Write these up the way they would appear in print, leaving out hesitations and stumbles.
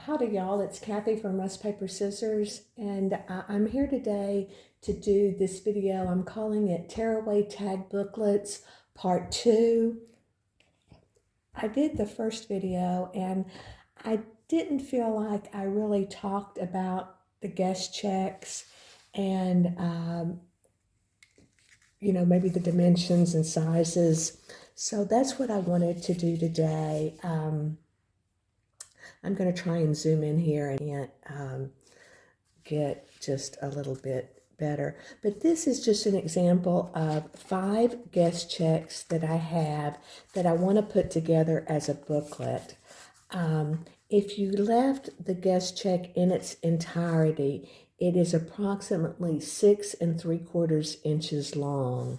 Howdy y'all, it's Kathy from RustPaperScissors, and I'm here today to do this video. I'm calling it Tearaway Tag Booklets Part 2. I did the first video and I didn't feel like I really talked about the guest checks and maybe the dimensions and sizes. So that's what I wanted to do today. I'm going to try and zoom in here and get just a little bit better. But this is just an example of 5 guest checks that I have that I want to put together as a booklet. If you left the guest check in its entirety, it is approximately 6 3/4 inches long.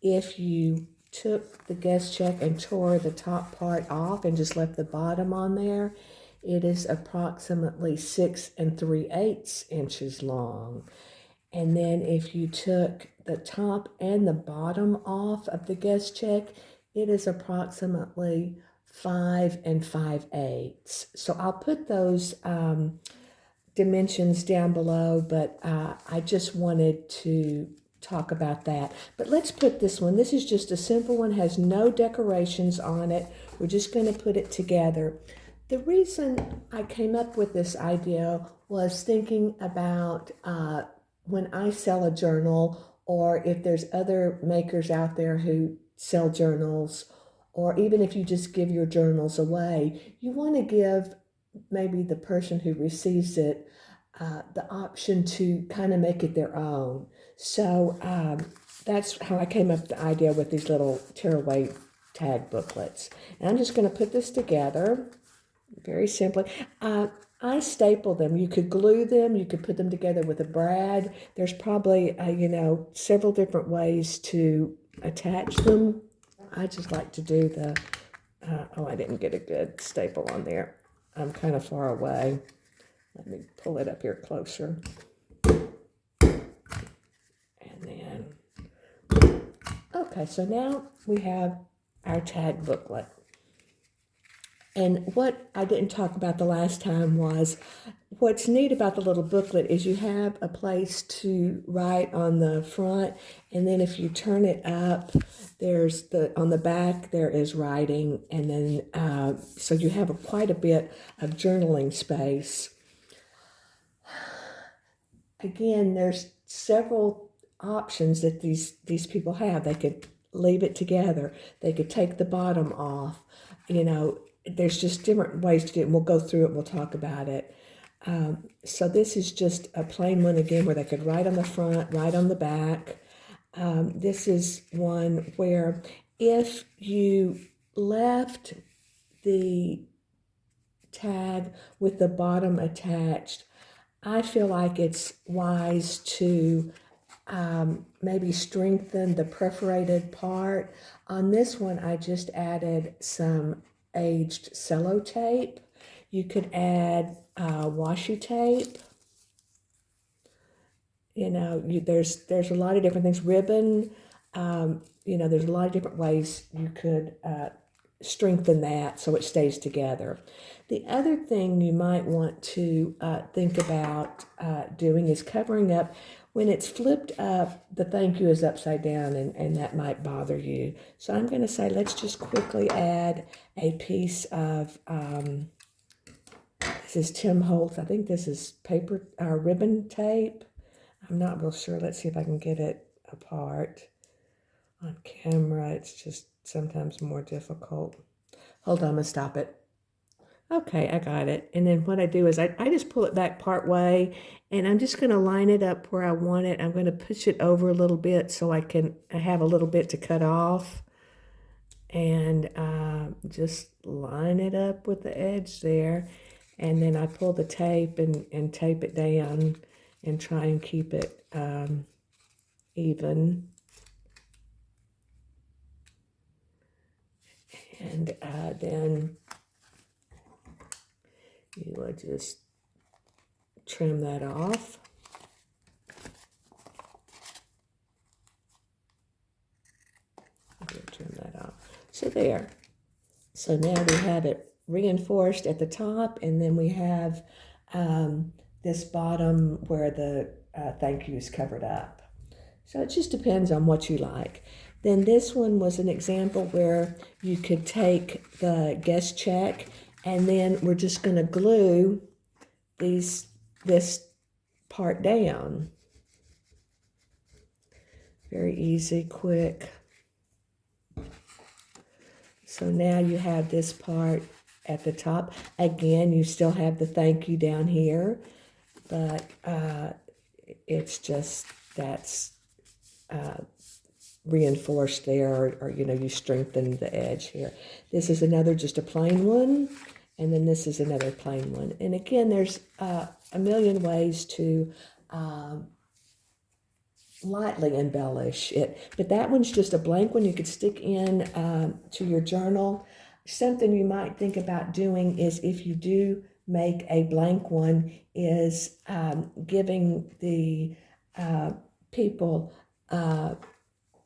If you took the guest check and tore the top part off and just left the bottom on there, it is approximately 6 3/8 inches long. And then if you took the top and the bottom off of the guest check, it is approximately 5 5/8. So I'll put those dimensions down below, but I just wanted to talk about that. But let's put this one. This is just a simple one, has no decorations on it. We're just going to put it together. The reason I came up with this idea was thinking about when I sell a journal, or if there's other makers out there who sell journals, or even if you just give your journals away, you want to give maybe the person who receives it the option to kind of make it their own. So that's how I came up with the idea with these little tearaway tag booklets. And I'm just going to put this together very simply. I staple them. You could glue them. You could put them together with a brad. There's probably, several different ways to attach them. I just like to do the, I didn't get a good staple on there. I'm kind of far away. Let me pull it up here closer. And then, okay, so now we have our tag booklet. And what I didn't talk about the last time was, what's neat about the little booklet is you have a place to write on the front, and then if you turn it up, there's on the back there is writing, and then so you have quite a bit of journaling space. Again, there's several options that these people have. They could leave it together. They could take the bottom off. There's just different ways to do it, and we'll go through it, we'll talk about it. So this is just a plain one again where they could write on the front, write on the back. This is one where if you left the tag with the bottom attached, I feel like it's wise to maybe strengthen the perforated part. On this one, I just added some aged cello tape. You could add washi tape. There's a lot of different things. Ribbon. There's a lot of different ways you could strengthen that so it stays together. The other thing you might want to think about doing is covering up. When it's flipped up, the thank you is upside down, and that might bother you. So I'm going to say, let's just quickly add a piece of, this is Tim Holtz. I think this is ribbon tape. I'm not real sure. Let's see if I can get it apart. On camera, it's just sometimes more difficult. Hold on, I'm going to stop it. Okay, I got it. And then what I do is I just pull it back part way, and I'm just going to line it up where I want it. I'm going to push it over a little bit so I have a little bit to cut off. And just line it up with the edge there. And then I pull the tape and tape it down and try and keep it even. And then you would just trim that off. Trim that off. So there. So now we have it reinforced at the top, and then we have this bottom where the thank you is covered up. So it just depends on what you like. Then this one was an example where you could take the guest check, and then we're just going to glue this part down. Very easy, quick. So now you have this part at the top. Again, you still have the thank you down here, but it's just that's reinforced there, or you strengthen the edge here. This is another, just a plain one, and then this is another plain one. And again, there's a million ways to lightly embellish it, but that one's just a blank one you could stick in to your journal. Something you might think about doing is, if you do make a blank one, is giving the people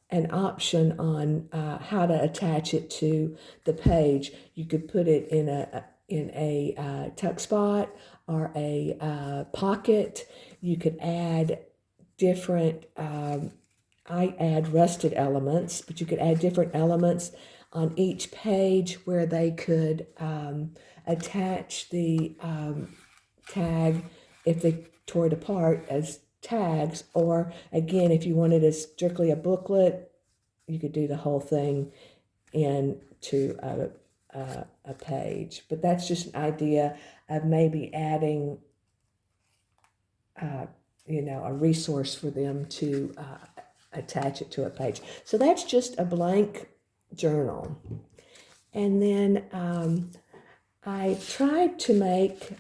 an option on how to attach it to the page. You could put it in a tuck spot or a pocket. You could add different, I add rusted elements, but you could add different elements on each page where they could attach the tag if they tore it apart as tags, or again, if you wanted it strictly a booklet, you could do the whole thing into a page. But that's just an idea of maybe adding a resource for them to attach it to a page. So that's just a blank journal. And then I tried to make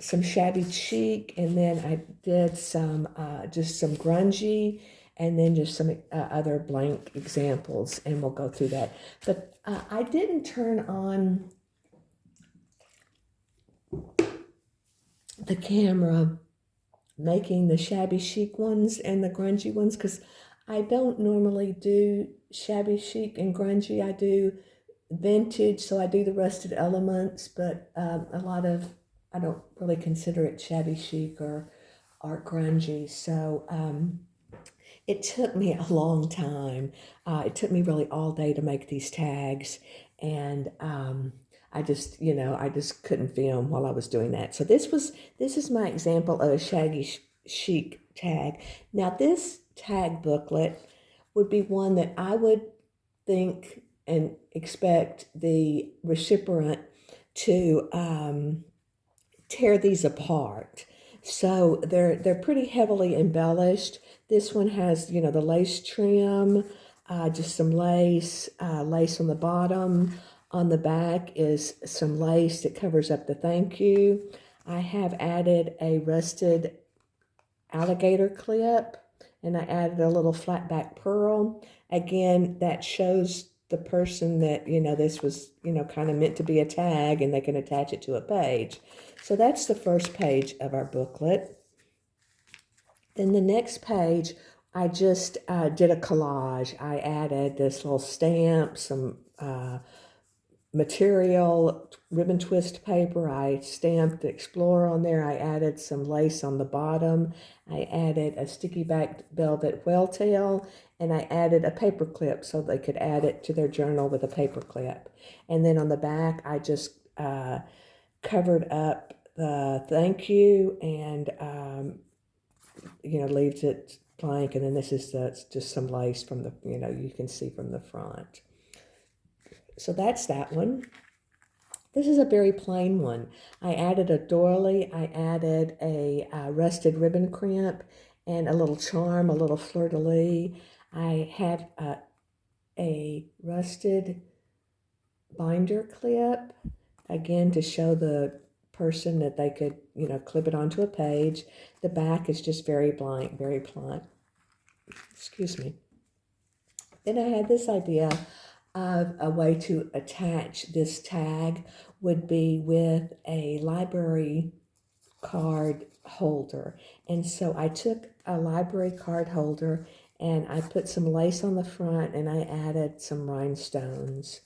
some shabby chic, and then I did some just some grungy, and then just some other blank examples, and we'll go through that. But I didn't turn on the camera making the shabby chic ones and the grungy ones, because I don't normally do shabby chic and grungy. I do vintage, so I do the rusted elements, but a lot of, I don't really consider it shabby chic or grungy. So it took me a long time. It took me really all day to make these tags, and I just couldn't film while I was doing that. So this is my example of a shabby chic tag. Now this tag booklet would be one that I would think and expect the recipient to tear these apart. So they're pretty heavily embellished. This one has, the lace trim, just some lace on the bottom. On the back is some lace that covers up the thank you. I have added a rusted alligator clip, and I added a little flat back pearl. Again, that shows the person that, this was, kind of meant to be a tag, and they can attach it to a page. So that's the first page of our booklet. Then the next page, I just did a collage. I added this little stamp, some material, ribbon twist paper. I stamped Explorer on there. I added some lace on the bottom. I added a sticky back velvet whale tail, and I added a paper clip so they could add it to their journal with a paper clip. And then on the back, I just covered up the thank you and leaves it blank. And then this is just some lace from the, you can see from the front. So that's that one. This is a very plain one. I added a doily. I added a rusted ribbon crimp and a little charm, a little fleur-de-lis. I have a rusted binder clip, again, to show the person that they could, clip it onto a page. The back is just very blank, very blunt. Excuse me. Then I had this idea of a way to attach this tag would be with a library card holder. And so I took a library card holder and I put some lace on the front, and I added some rhinestones.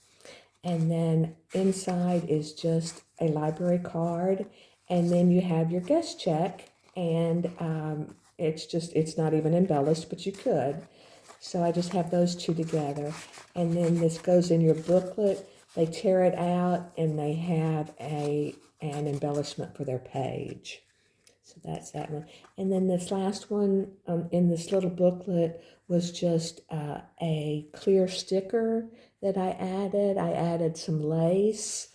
And then inside is just a library card. And then you have your guest check. And it's not even embellished, but you could. So I just have those two together. And then this goes in your booklet. They tear it out and they have an embellishment for their page. So that's that one. And then this last one in this little booklet was just a clear sticker that I added. I added some lace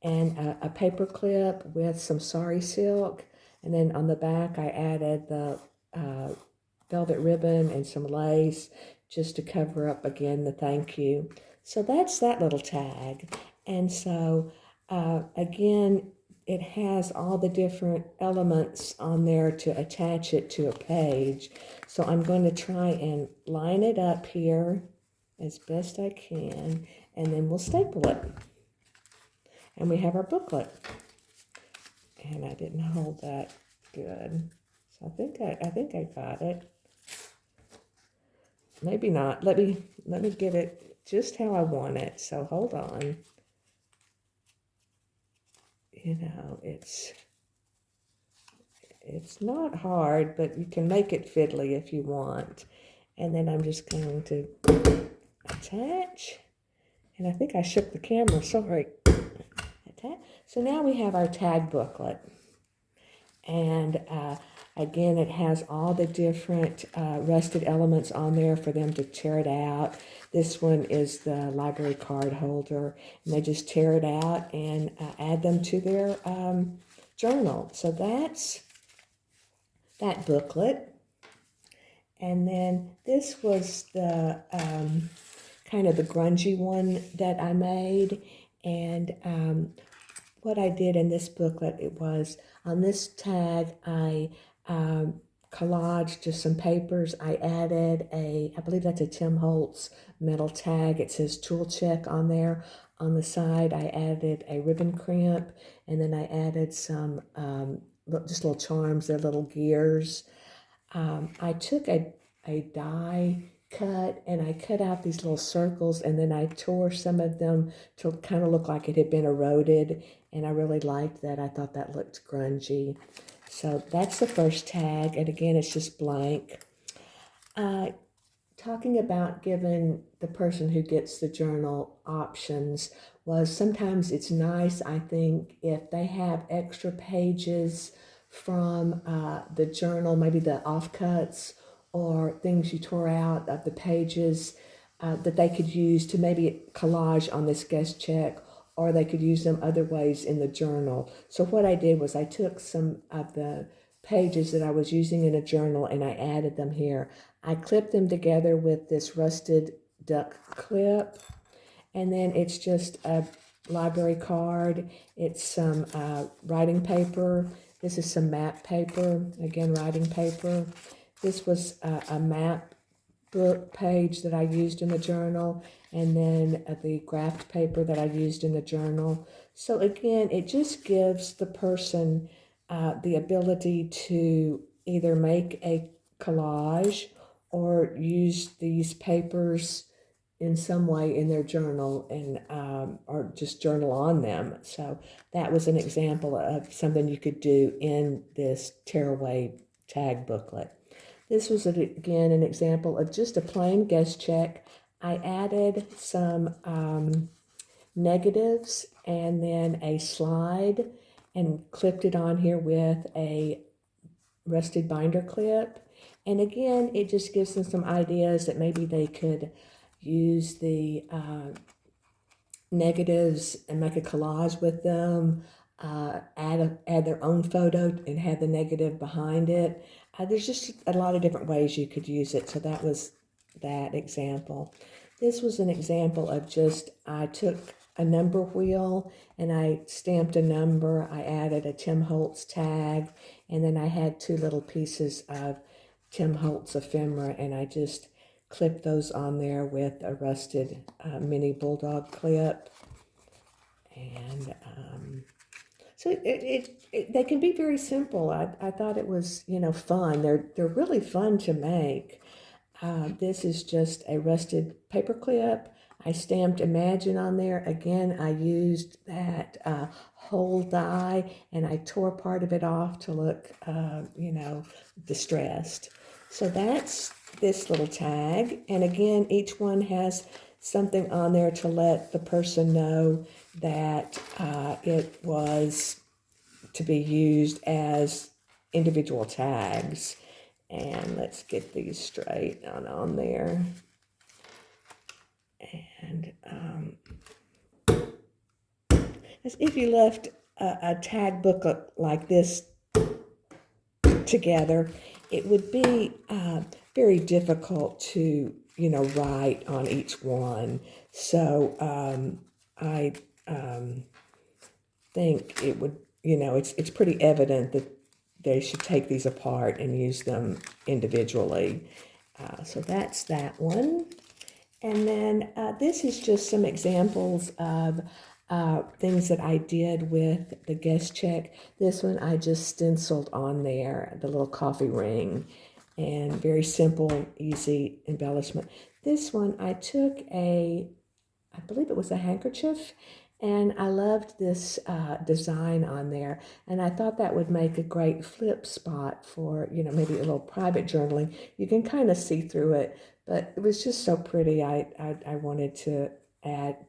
and a paper clip with some sari silk. And then on the back, I added the velvet ribbon and some lace just to cover up again the thank you. So that's that little tag. And so again, it has all the different elements on there to attach it to a page. So I'm going to try and line it up here as best I can, and then we'll staple it. And we have our booklet. And I didn't hold that good. So I think I got it. Maybe not. Let me get it just how I want it. So hold on. You know, it's not hard, but you can make it fiddly if you want. And then I'm just going to attach. And I think I shook the camera, sorry. Attach. So now we have our tag booklet. And again, it has all the different rusted elements on there for them to tear it out. This one is the library card holder, and they just tear it out and add them to their journal. So that's that booklet. And then this was the kind of the grungy one that I made. And what I did in this booklet, it was on this tag, I collaged just some papers. I added I believe that's a Tim Holtz metal tag. It says tool check on there. On the side, I added a ribbon crimp, and then I added some just little charms, they're little gears. I took a die cut and I cut out these little circles, and then I tore some of them to kind of look like it had been eroded, and I really liked that. I thought that looked grungy. So that's the first tag, and again, it's just blank. Talking about giving the person who gets the journal options was sometimes it's nice, I think, if they have extra pages from the journal, maybe the offcuts or things you tore out of the pages that they could use to maybe collage on this guest check, or they could use them other ways in the journal. So what I did was I took some of the pages that I was using in a journal and I added them here. I clipped them together with this rusted duck clip, and then it's just a library card. It's some writing paper. This is some map paper, again, writing paper. This was a map book page that I used in the journal, and then the graphed paper that I used in the journal. So again, it just gives the person the ability to either make a collage or use these papers in some way in their journal, and or just journal on them. So that was an example of something you could do in this tearaway tag booklet. This was, again, an example of just a plain guest check. I added some negatives and then a slide and clipped it on here with a rusted binder clip. And again, it just gives them some ideas that maybe they could use the negatives and make a collage with them, add their own photo and have the negative behind it. There's just a lot of different ways you could use it. So that was that example. This was an example of just, I took a number wheel and I stamped a number. I added a Tim Holtz tag, and then I had two little pieces of Tim Holtz ephemera, and I just clipped those on there with a rusted mini bulldog clip. And so they can be very simple. I thought it was, fun. They're really fun to make. This is just a rusted paper clip. I stamped Imagine on there. Again, I used that whole die, and I tore part of it off to look, you know, distressed. So that's this little tag. And again, each one has something on there to let the person know that it was to be used as individual tags. And let's get these straight on there. And if you left a tag booklet like this together, it would be very difficult to, you know, write on each one. So I think it would, you know, it's pretty evident that they should take these apart and use them individually. So that's that one. And then this is just some examples of things that I did with the guest check. This one I just stenciled on there, the little coffee ring, and very simple, easy embellishment. This one I took I believe it was a handkerchief, and I loved this design on there, and I thought that would make a great flip spot for, you know, maybe a little private journaling. You can kind of see through it, but it was just so pretty. I wanted to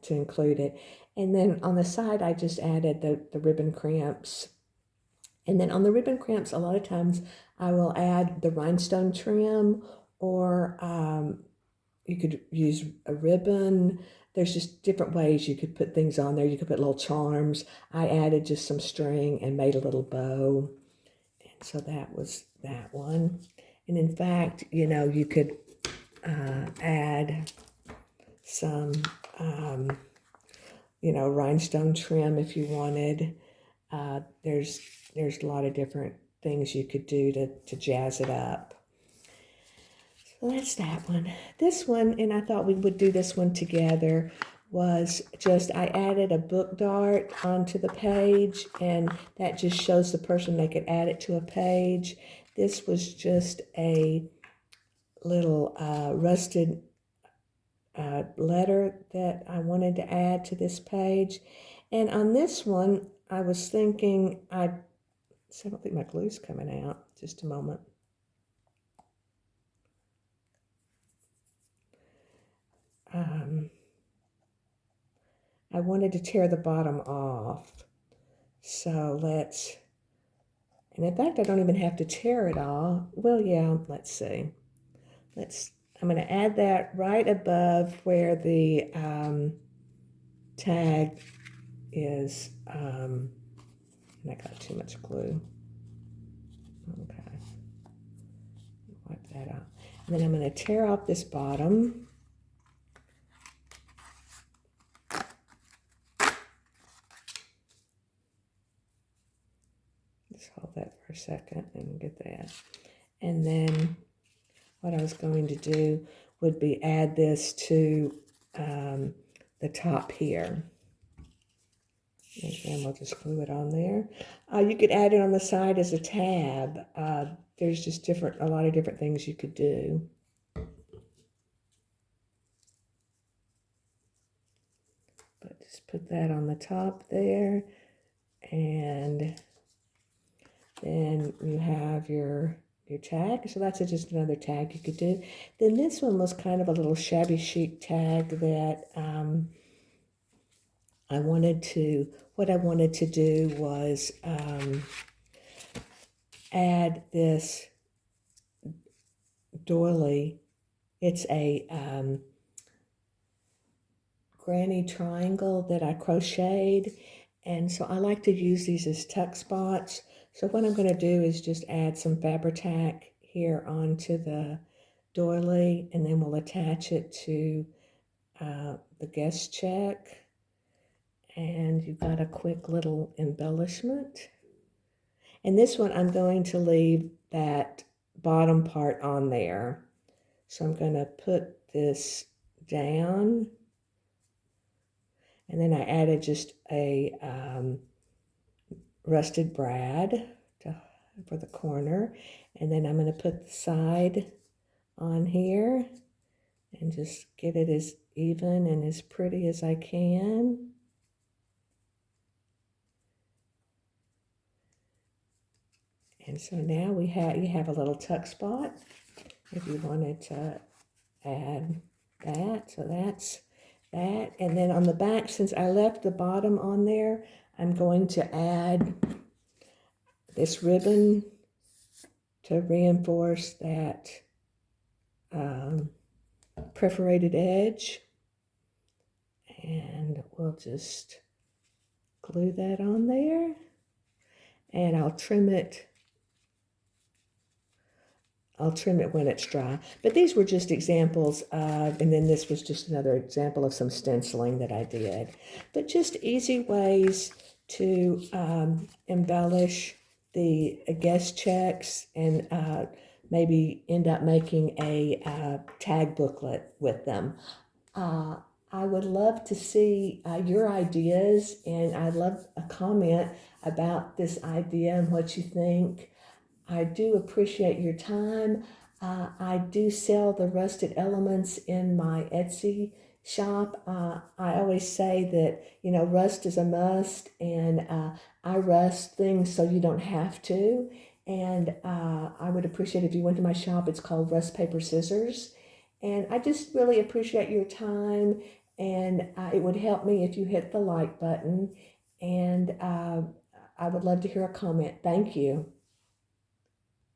include it. And then on the side, I just added the ribbon crimps. And then on the ribbon crimps, a lot of times I will add the rhinestone trim, or you could use a ribbon. There's just different ways you could put things on there. You could put little charms. I added just some string and made a little bow. And so that was that one. And in fact, you know, you could add some, you know, rhinestone trim if you wanted. There's a lot of different things you could do to jazz it up. So that's that one. This one, and I thought we would do this one together, was just I added a book dart onto the page, and that just shows the person they could add it to a page. This was just a little rusted letter that I wanted to add to this page. And on this one, I was thinking, I don't think my glue's coming out. Just a moment. I wanted to tear the bottom off. So let's, and in fact, I don't even have to tear it off. Well, yeah, let's see. I'm going to add that right above where the tag is. And I got too much glue. Okay. Wipe that out. And then I'm going to tear off this bottom. Just hold that for a second and get that. And then what I was going to do would be add this to the top here. And we'll just glue it on there. You could add it on the side as a tab. There's just a lot of different things you could do. But just put that on the top there. And then you have your tag. So that's just another tag you could do. Then this one was kind of a little shabby chic tag that what I wanted to do was add this doily. It's a granny triangle that I crocheted, and so I like to use these as tuck spots. So what I'm going to do is just add some Fabri-Tac here onto the doily, and then we'll attach it to the guest check. And you've got a quick little embellishment. And this one, I'm going to leave that bottom part on there. So I'm going to put this down. And then I added just a rusted brad for the corner. And then I'm going to put the side on here. and just get it as even and as pretty as I can. And so now you have a little tuck spot if you wanted to add that. So that's that. And then on the back, since I left the bottom on there, I'm going to add this ribbon to reinforce that perforated edge. And we'll just glue that on there. And I'll trim it when it's dry. But these were just examples of, and then this was just another example of some stenciling that I did. But just easy ways to embellish the guest checks and maybe end up making a tag booklet with them. I would love to see your ideas, and I'd love a comment about this idea and what you think. I do appreciate your time. I do sell the rusted elements in my Etsy shop. I always say that, you know, rust is a must, and I rust things so you don't have to. And I would appreciate if you went to my shop. It's called RustPaperScissors. And I just really appreciate your time, and it would help me if you hit the like button. And I would love to hear a comment. Thank you.